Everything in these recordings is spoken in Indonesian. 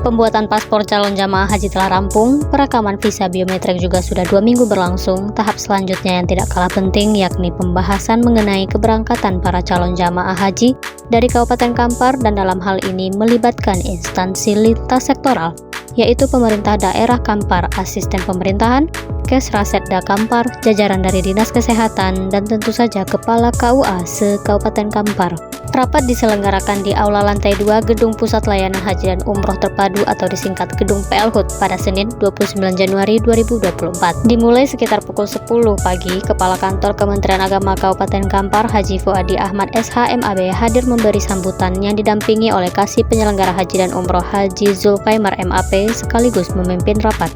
Pembuatan paspor calon jamaah haji telah rampung, perekaman visa biometrik juga sudah 2 minggu berlangsung. Tahap selanjutnya yang tidak kalah penting yakni pembahasan mengenai keberangkatan para calon jamaah haji dari Kabupaten Kampar dan dalam hal ini melibatkan instansi lintas sektoral, yaitu pemerintah daerah Kampar, asisten pemerintahan, Kesrasetda Kampar, jajaran dari Dinas Kesehatan, dan tentu saja Kepala KUA se-Kabupaten Kampar. Rapat diselenggarakan di Aula Lantai 2 Gedung Pusat Layanan Haji dan Umroh Terpadu atau disingkat Gedung PLHUT pada Senin 29 Januari 2024. Dimulai sekitar pukul 10 pagi, Kepala Kantor Kementerian Agama Kabupaten Kampar Haji Fuadi Ahmad SH MAB hadir memberi sambutan yang didampingi oleh Kasih Penyelenggara Haji dan Umroh Haji Zulfaimar MAP sekaligus memimpin rapat.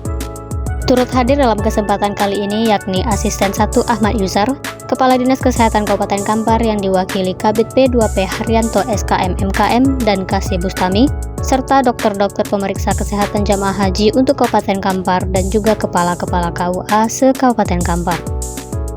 Turut hadir dalam kesempatan kali ini yakni Asisten 1 Ahmad Yusar, Kepala Dinas Kesehatan Kabupaten Kampar yang diwakili Kabid P2P Haryanto SKM MKM dan Kasih Bustami, serta dokter-dokter pemeriksa kesehatan jamaah haji untuk Kabupaten Kampar dan juga kepala-kepala KUA se-Kabupaten Kampar.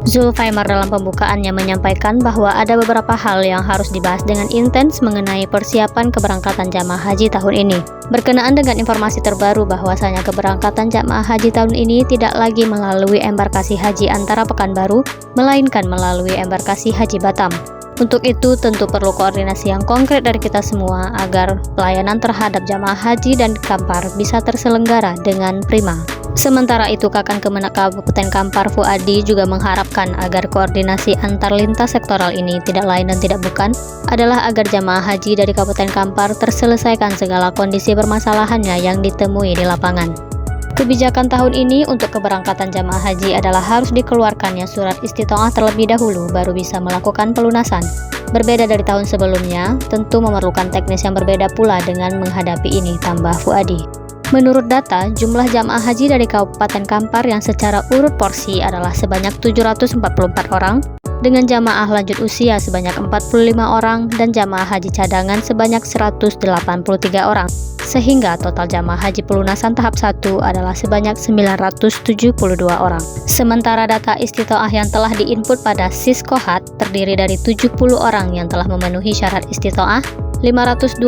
Zulfaimar dalam pembukaannya menyampaikan bahwa ada beberapa hal yang harus dibahas dengan intens mengenai persiapan keberangkatan jamaah haji tahun ini. Berkenaan dengan informasi terbaru bahwasanya keberangkatan jamaah haji tahun ini tidak lagi melalui embarkasi haji antara Pekanbaru, melainkan melalui embarkasi haji Batam. Untuk itu tentu perlu koordinasi yang konkret dari kita semua agar pelayanan terhadap jamaah haji dan Kampar bisa terselenggara dengan prima. Sementara itu, Kakang Kemenak Kabupaten Kampar Fuadi juga mengharapkan agar koordinasi antar lintas sektoral ini tidak lain dan tidak bukan adalah agar jamaah haji dari Kabupaten Kampar terselesaikan segala kondisi permasalahannya yang ditemui di lapangan. Kebijakan tahun ini untuk keberangkatan jamaah haji adalah harus dikeluarkannya surat istitoah terlebih dahulu baru bisa melakukan pelunasan. Berbeda dari tahun sebelumnya, tentu memerlukan teknis yang berbeda pula dengan menghadapi ini, tambah Fuadi. Menurut data, jumlah jamaah haji dari Kabupaten Kampar yang secara urut porsi adalah sebanyak 744 orang, dengan jamaah lanjut usia sebanyak 45 orang dan jamaah haji cadangan sebanyak 183 orang, sehingga total jamaah haji pelunasan tahap 1 adalah sebanyak 972 orang. Sementara data istitoah yang telah diinput pada Siskohat terdiri dari 70 orang yang telah memenuhi syarat istitoah, 526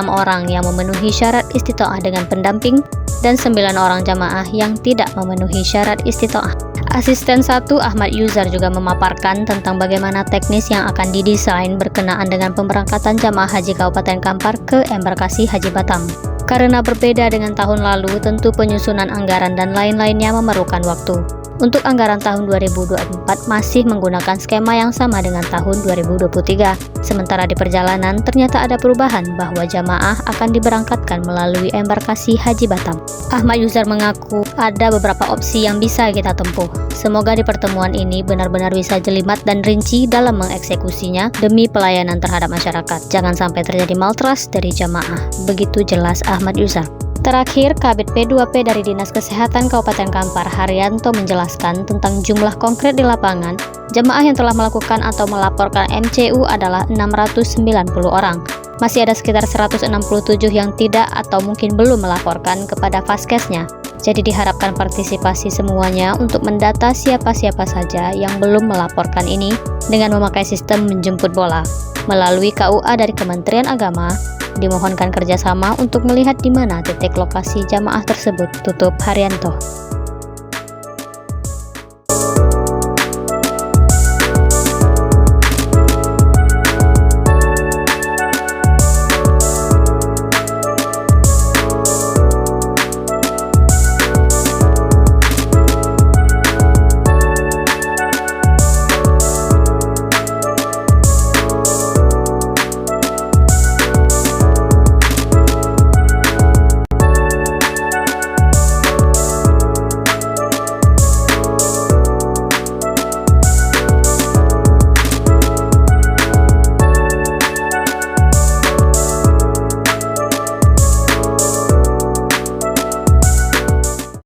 orang yang memenuhi syarat istitoah dengan pendamping, dan 9 orang jamaah yang tidak memenuhi syarat istitoah. Asisten 1 Ahmad Yusar juga memaparkan tentang bagaimana teknis yang akan didesain berkenaan dengan pemberangkatan jamaah haji Kabupaten Kampar ke embarkasi Haji Batam. Karena berbeda dengan tahun lalu, tentu penyusunan anggaran dan lain-lainnya memerlukan waktu. Untuk anggaran tahun 2024 masih menggunakan skema yang sama dengan tahun 2023. Sementara di perjalanan ternyata ada perubahan bahwa jamaah akan diberangkatkan melalui embarkasi Haji Batam. Ahmad Yusar mengaku ada beberapa opsi yang bisa kita tempuh. Semoga di pertemuan ini benar-benar bisa jelimat dan rinci dalam mengeksekusinya demi pelayanan terhadap masyarakat. Jangan sampai terjadi maltrust dari jamaah. Begitu jelas Ahmad Yusar. Terakhir, Kabid P2P dari Dinas Kesehatan Kabupaten Kampar Haryanto menjelaskan tentang jumlah konkret di lapangan. Jemaah yang telah melakukan atau melaporkan MCU adalah 690 orang. Masih ada sekitar 167 yang tidak atau mungkin belum melaporkan kepada Faskesnya. Jadi diharapkan partisipasi semuanya untuk mendata siapa-siapa saja yang belum melaporkan ini dengan memakai sistem menjemput bola. Melalui KUA dari Kementerian Agama, dimohonkan kerjasama untuk melihat di mana titik lokasi jamaah tersebut, tutup Haryanto.